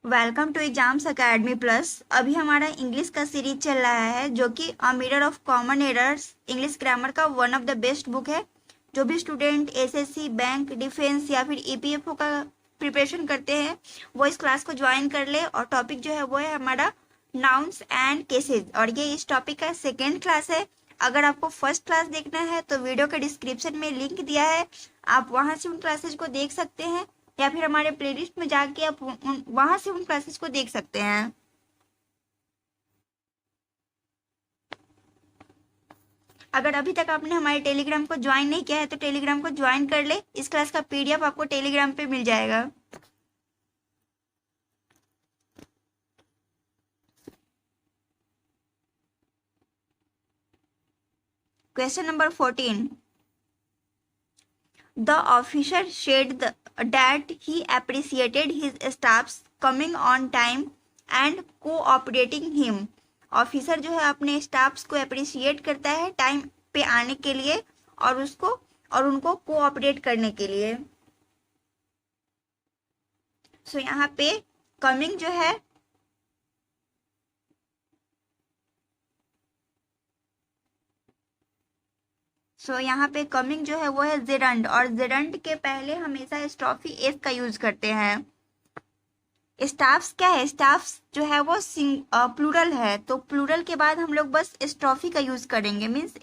Welcome to exams academy plus. अभी हमारा English का सीरीज चल रहा है जो कि a mirror of common errors English grammar का one of the best book है। जो भी स्टूडेंट एसएससी, बैंक, डिफेंस या फिर ईपीएफओ का प्रिपरेशन करते हैं वो इस क्लास को ज्वाइन कर ले। और टॉपिक जो है वो है हमारा नाउन्स एंड केसेस, और ये इस टॉपिक का सेकेंड क्लास है। अगर आपको फर्स्ट क्लास देखना है तो वीडियो के डिस्क्रिप्शन में लिंक दिया है, आप वहां से उन क्लासेस को देख सकते हैं, या फिर हमारे प्लेलिस्ट में जाके आप वहां से उन क्लासेस को देख सकते हैं। अगर अभी तक आपने हमारे टेलीग्राम को ज्वाइन नहीं किया है तो टेलीग्राम को ज्वाइन कर ले। इस क्लास का पीडीएफ आपको टेलीग्राम पे मिल जाएगा। Question number 14। The officer said that he appreciated his staffs coming on time and cooperating him. Officer जो है अपने स्टाफ्स को अप्रिशिएट करता है टाइम पे आने के लिए और उनको कोऑपरेट करने के लिए। सो यहाँ पे कमिंग जो है यहाँ पे कमिंग जो है वो है जेरंड, और जेरंड के पहले हमेशा स्टॉफी एस का यूज करते हैं। स्टाफ्स क्या है, स्टाफ्स जो है वो प्लूरल है, तो प्लूरल के बाद हम लोग बस स्टॉफी का यूज करेंगे। मीन्स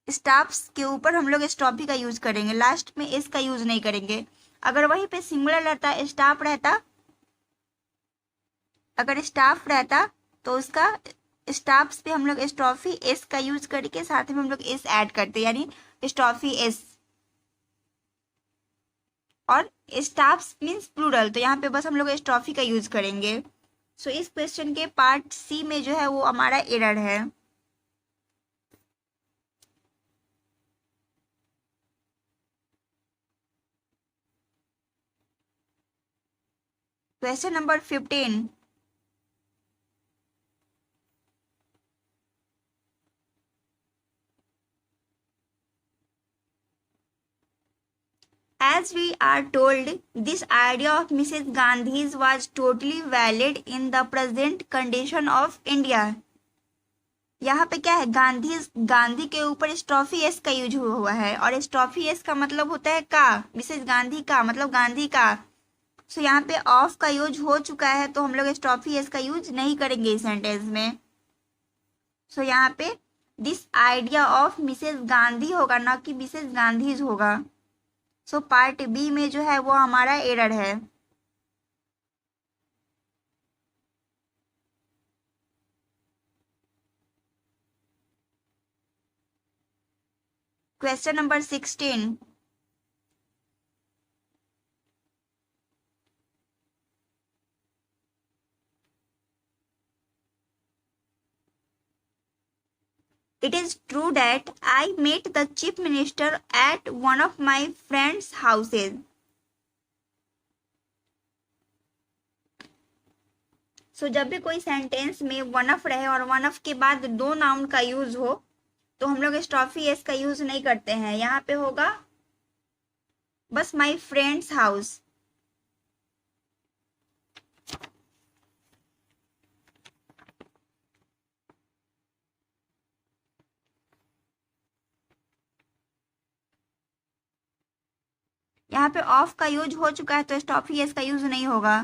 स्टाफ्स के ऊपर हम लोग स्टॉफी का यूज करेंगे, लास्ट में एस का यूज नहीं करेंगे। अगर वहीं पे सिंगुलर रहता, स्टाफ रहता, अगर स्टाफ रहता तो उसका स्टाफ्स पे हम लोग स्टॉफी एस का यूज करके साथ में हम लोग एस ऐड करते, यानी स्टॉफी एस। और स्टाफ्स मीन्स प्लूरल, तो यहाँ पे बस हम लोग स्टॉफी का यूज करेंगे। सो इस क्वेश्चन के पार्ट सी में जो है वो हमारा एरर है। Question number 15। As we are told, this idea of Mrs. Gandhi's was totally valid in the present condition of India. यहाँ पे क्या है, गांधी के ऊपर स्टॉफी एस का यूज हुआ है, और स्टॉफी एस का मतलब होता है का, मिसेज गांधी का मतलब गांधी का। सो यहाँ पे ऑफ का यूज हो चुका है, तो हम लोग स्टॉफी एस का यूज नहीं करेंगे इस सेंटेंस में। सो यहाँ पे this idea of Mrs Gandhi होगा, ना कि मिसेज गांधीज होगा। सो पार्ट बी में जो है वो हमारा एरर है। Question number 16। It is true that I met the chief minister at one of my friend's houses. सो जब भी कोई सेंटेंस में वन ऑफ रहे और वन ऑफ के बाद दो नाउन का यूज हो तो हम लोग स्टॉफी एस का यूज नहीं करते हैं। यहाँ पे होगा बस माई फ्रेंड्स हाउस। यहाँ पे ऑफ का यूज हो चुका है तो स्टॉफी एस का यूज नहीं होगा।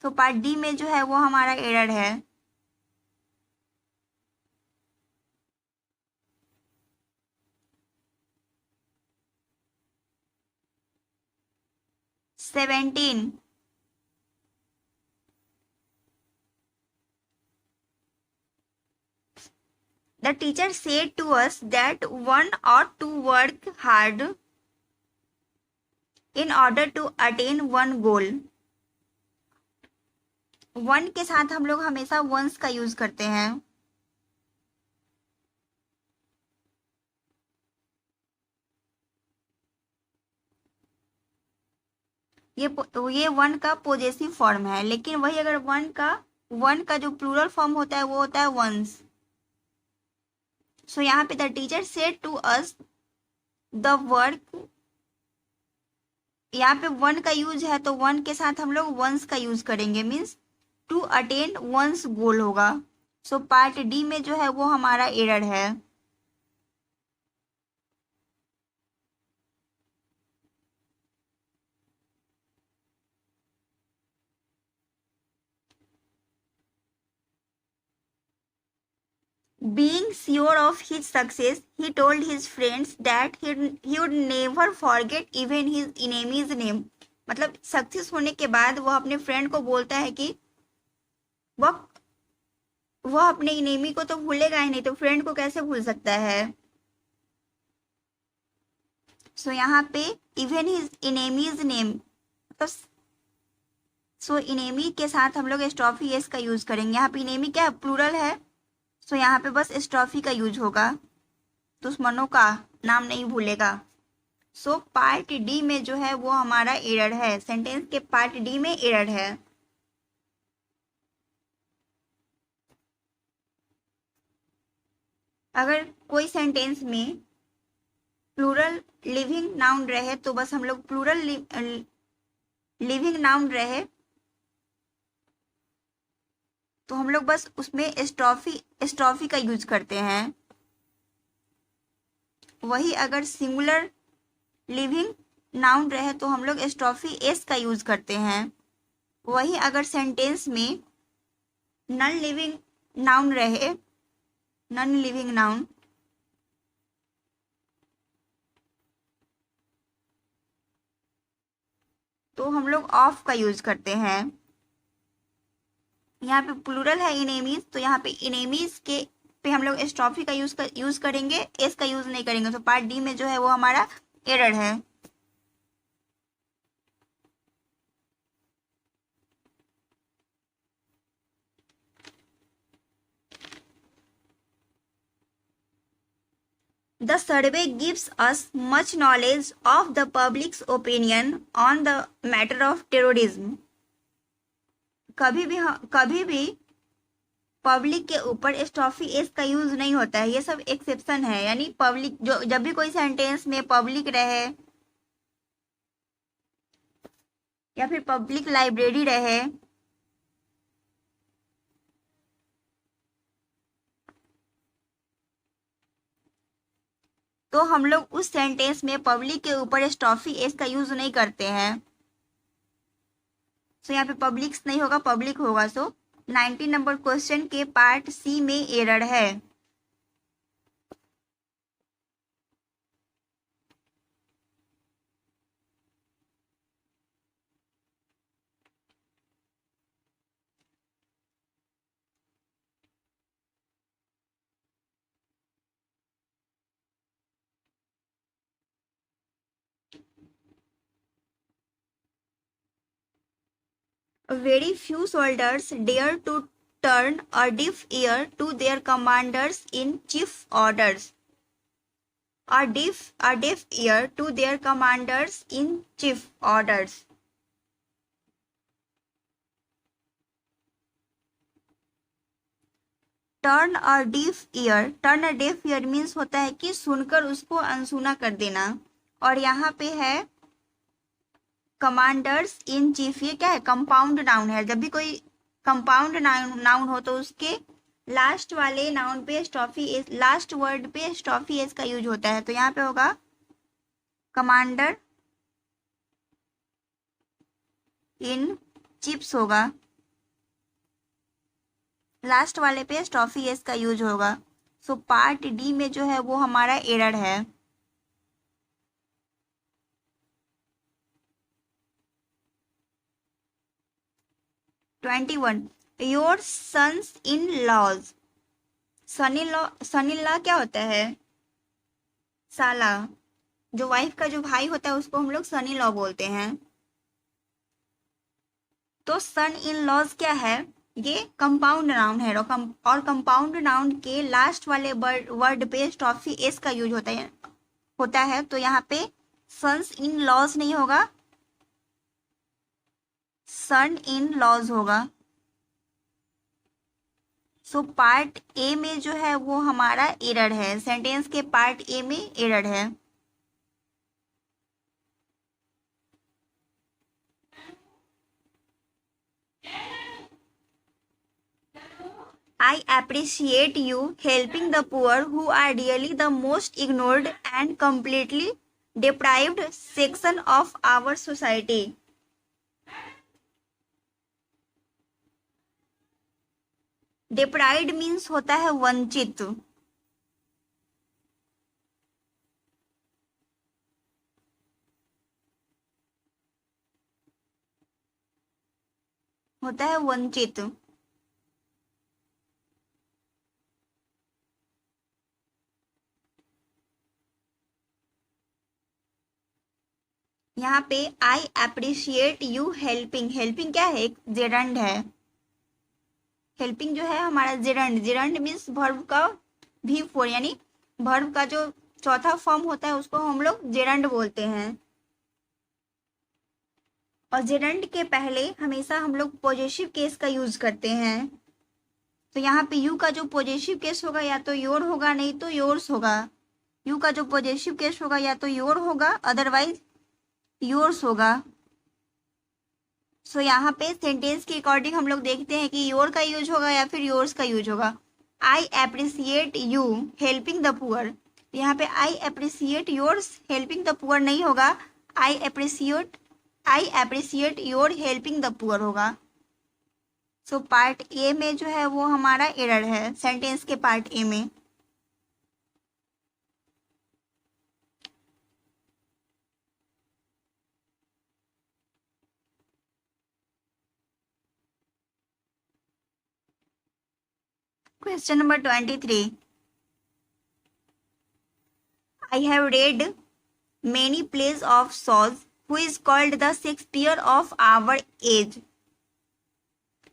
तो पार्ट डी में जो है वो हमारा एरर है। Seventeen. The teacher said to us that one ought to work hard in order to attain one goal. One के साथ हम लोग हमेशा वंस का यूज करते हैं। ये वन का पॉजेसिव फॉर्म है, लेकिन वही अगर वन का जो प्लूरल फॉर्म होता है वो होता है वंस। सो यहाँ पे the teacher said to us the work, यहाँ पे वन का यूज है तो वन के साथ हम लोग वंस का यूज करेंगे, मीन्स टू अटेन वंस गोल होगा। सो पार्ट डी में जो है वो हमारा एरर है। Being sure of his success, he told his friends that he would never forget even his enemy's name. मतलब सक्सेस होने के बाद वो अपने फ्रेंड को बोलता है कि वह वह अपने इनेमी को तो भूलेगा ही नहीं, तो फ्रेंड को कैसे भूल सकता है। सो यहाँ पे इवन हिज इनेमीज नेम, तो सो इनेमी के साथ हम लोग स्टॉफी एस का यूज करेंगे। यहाँ पे इनेमी क्या है, प्लूरल है, सो यहाँ पे बस स्टॉफी का यूज होगा, दुश्मनों का नाम नहीं भूलेगा। सो पार्ट डी में जो है वो हमारा एरर है, सेंटेंस के पार्ट डी में एरर है। अगर कोई सेंटेंस में प्लूरल लिविंग नाउन रहे तो बस हम लोग प्लूरल लिविंग नाउन रहे तो हम लोग बस उसमें स्टॉफी का यूज करते हैं। वही अगर सिंगुलर लिविंग नाउन रहे तो हम लोग स्टॉफी एस का यूज करते हैं। वही अगर सेंटेंस में नॉन लिविंग नाउन रहे, नॉन लिविंग नाउन, तो हम लोग ऑफ का यूज करते हैं। यहाँ पे प्लूरल है इनेमीज, तो यहाँ पे इनेमीज के पे हम लोग स्टॉफी का यूज करेंगे, एस का यूज नहीं करेंगे। तो पार्ट डी में जो है वो हमारा एरर है। The survey gives us much knowledge of the public's opinion on the matter of terrorism. कभी भी पब्लिक के ऊपर स्टॉफी एस का यूज नहीं होता है, ये सब एक्सेप्शन है। यानी पब्लिक जो जब भी कोई सेंटेंस में पब्लिक रहे या फिर पब्लिक लाइब्रेरी रहे, तो हम लोग उस सेंटेंस में पब्लिक के ऊपर स्टॉफी एस का यूज नहीं करते हैं। सो यहाँ पे पब्लिक्स नहीं होगा, पब्लिक होगा। सो 19 नंबर क्वेश्चन के पार्ट सी में एरर है। Very few soldiers dare to turn a deaf ear to their commanders in chief orders. A deaf ear to their commanders in chief orders. Turn a deaf ear means होता है कि सुनकर उसको अनसुना कर देना। और यहाँ पे है कमांडर्स इन चीफ, ये क्या है, कंपाउंड नाउन है। जब भी कोई कंपाउंड नाउन हो तो उसके लास्ट वाले नाउन पे स्टॉफी एस, लास्ट वर्ड पे स्टॉफी एस का यूज होता है। तो यहाँ पे होगा कमांडर इन चिप्स होगा, लास्ट वाले पे स्टॉफी एस का यूज होगा। सो पार्ट डी में जो है वो हमारा एरर है। One, your sons in laws. Son in law क्या होता है, साला। जो वाइफ का जो भाई होता है उसको हम लोग सन इन लॉ बोलते हैं। तो सन इन लॉज क्या है, ये कंपाउंड नाउन है। और कंपाउंड नाउन के लास्ट वाले वर्ड पे स्टॉफी एस का यूज होता है। तो यहाँ पे सन्स इन लॉज नहीं होगा, सन इन लॉज होगा। सो पार्ट ए में जो है वो हमारा एरर है, सेंटेंस के पार्ट ए में एरर है। I appreciate you helping the poor who are really the most ignored and completely deprived section of our society. Deprived means होता है वंचित. होता है वंचित. यहाँ पे I appreciate you helping. Helping क्या है? एक जेरंड है. हेल्पिंग जो है हमारा जेरंड. जेरंड मीन्स वर्ब का V4 यानी वर्ब का जो चौथा फॉर्म होता है उसको हम लोग जेरंड बोलते हैं. और जेरंड के पहले हमेशा हम लोग पॉजेसिव केस का यूज करते हैं. तो यहाँ पे यू का जो पॉजेसिव केस होगा या तो योर होगा, नहीं तो योर्स होगा. यू का जो पॉजेसिव केस होगा या तो योर होगा, अदरवाइज योर्स होगा. सो यहाँ पे सेंटेंस के अकॉर्डिंग हम लोग देखते हैं कि योर का यूज होगा या फिर योर्स का यूज होगा. I appreciate you helping the poor. यहाँ पे I appreciate yours helping the poor नहीं होगा. I appreciate your helping the poor होगा. सो पार्ट ए में जो है वो हमारा एरर है, सेंटेंस के पार्ट ए में. Question number 23. I have read many plays of Shaws, who is called the Shakespeare of our age.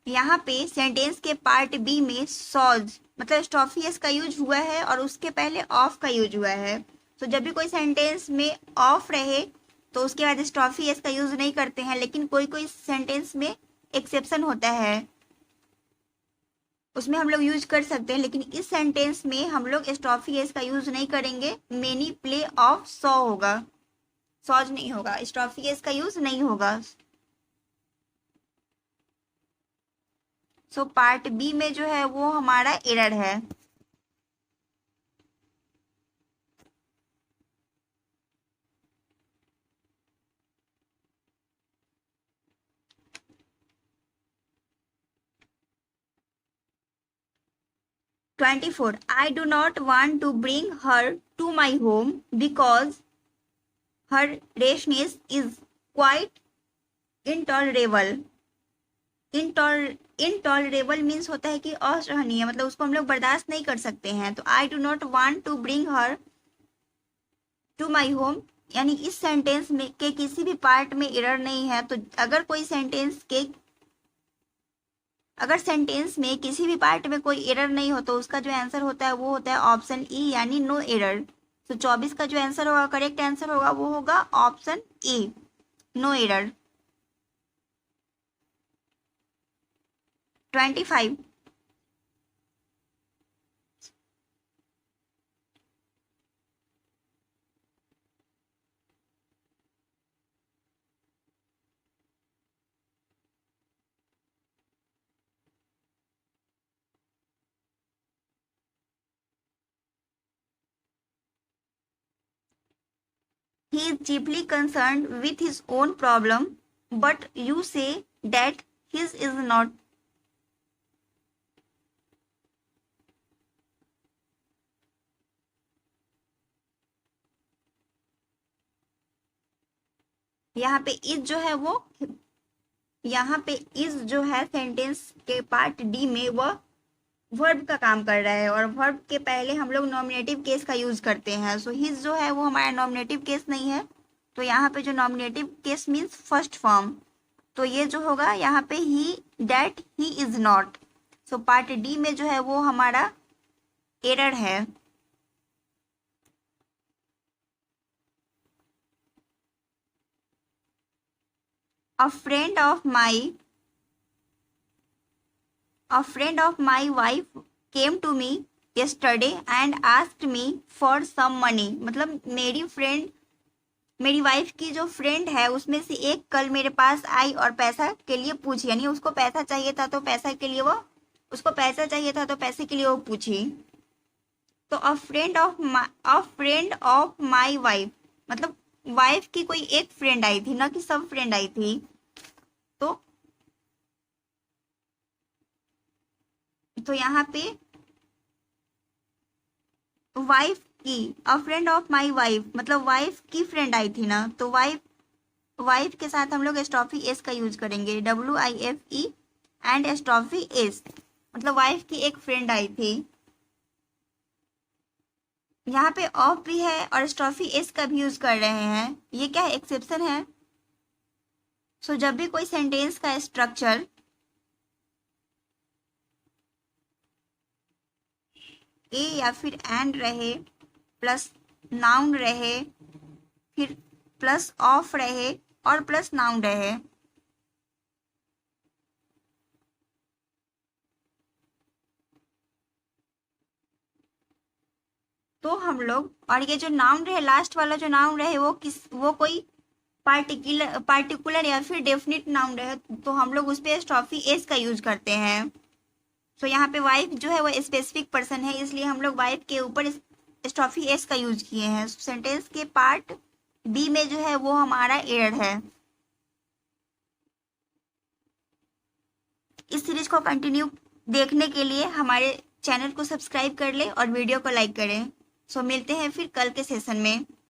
यहाँ पे सेंटेंस के पार्ट बी में सॉज मतलब स्टॉफियस का यूज हुआ है और उसके पहले ऑफ का यूज हुआ है. तो जब भी कोई सेंटेंस में ऑफ रहे तो उसके बाद स्टॉफियस का यूज नहीं करते हैं, लेकिन कोई कोई सेंटेंस में एक्सेप्शन होता है, उसमें हम लोग यूज कर सकते हैं. लेकिन इस सेंटेंस में हम लोग स्टॉफियस का यूज नहीं करेंगे. मेनी प्ले ऑफ सॉ होगा, सॉज नहीं होगा. स्टॉफियस का यूज नहीं होगा. सो पार्ट बी में जो है वो हमारा एरर है. "24. I do not want to bring her to my home because her rashness is quite intolerable." intolerable means होता है कि असहनीय, मतलब उसको हम लोग बर्दाश्त नहीं कर सकते हैं. तो I do not want to bring her to my home यानी इस सेंटेंस में के किसी भी पार्ट में एरर नहीं है. तो अगर सेंटेंस में किसी भी पार्ट में कोई एरर नहीं हो तो उसका जो आंसर होता है वो होता है ऑप्शन ई यानी नो एरर. तो 24 का जो आंसर होगा, करेक्ट आंसर होगा, वो होगा option A, no error. 25. He is deeply concerned with his own problem, but you say that his is not. यहाँ पे इज जो है वो, यहाँ पे इज जो है सेंटेंस के पार्ट डी में वह वर्ब का काम कर रहा है और वर्ब के पहले हम लोग नॉमिनेटिव केस का यूज करते हैं. सो हिज जो है वो हमारा नॉमिनेटिव केस नहीं है. तो यहाँ पे जो nominative case means first form, तो ये जो होगा यहाँ पे he, that he is not. So part D में जो है वो हमारा एरर है. A friend of my wife came to me yesterday and asked me for some money. मतलब मेरी वाइफ की जो फ्रेंड है उसमें से एक कल मेरे पास आई और पैसा के लिए पूछी, यानी उसको पैसा चाहिए था तो पैसा के लिए वो उसको पैसा चाहिए था तो पैसे के लिए वो पूछी। तो अ फ्रेंड ऑफ माई वाइफ, मतलब वाइफ की कोई एक फ्रेंड आई थी, ना कि सब फ्रेंड आई थी। तो यहाँ पे वाइफ की, अ फ्रेंड ऑफ माई वाइफ मतलब वाइफ की फ्रेंड आई थी ना, तो वाइफ के साथ हम लोग एस्ट्रॉफी एस का यूज करेंगे, WIFE एंड एस्ट्रॉफी एस, मतलब वाइफ की एक फ्रेंड आई थी। यहाँ पे ऑफ भी है और एस्ट्रॉफी एस का भी यूज कर रहे हैं, ये क्या है, एक्सेप्शन है। सो जब भी कोई सेंटेंस का स्ट्रक्चर ए या फिर एंड रहे, प्लस नाउन रहे, फिर प्लस ऑफ रहे और प्लस नाउन रहे, तो हम लोग, और ये जो नाउन रहे, लास्ट वाला जो नाउन रहे वो कोई पार्टिकुलर या फिर डेफिनिट नाउन रहे, तो हम लोग उस पर एस्ट्रॉफी एस का यूज करते हैं। सो यहाँ पे वाइफ जो है वो स्पेसिफिक पर्सन है, इसलिए हम लोग वाइफ के ऊपर एस्ट्रॉफी एस का यूज किए हैं। सेंटेंस के पार्ट बी में जो है वो हमारा एरर है। इस सीरीज को कंटिन्यू देखने के लिए हमारे चैनल को सब्सक्राइब कर ले और वीडियो को लाइक करें। सो मिलते हैं फिर कल के सेशन में।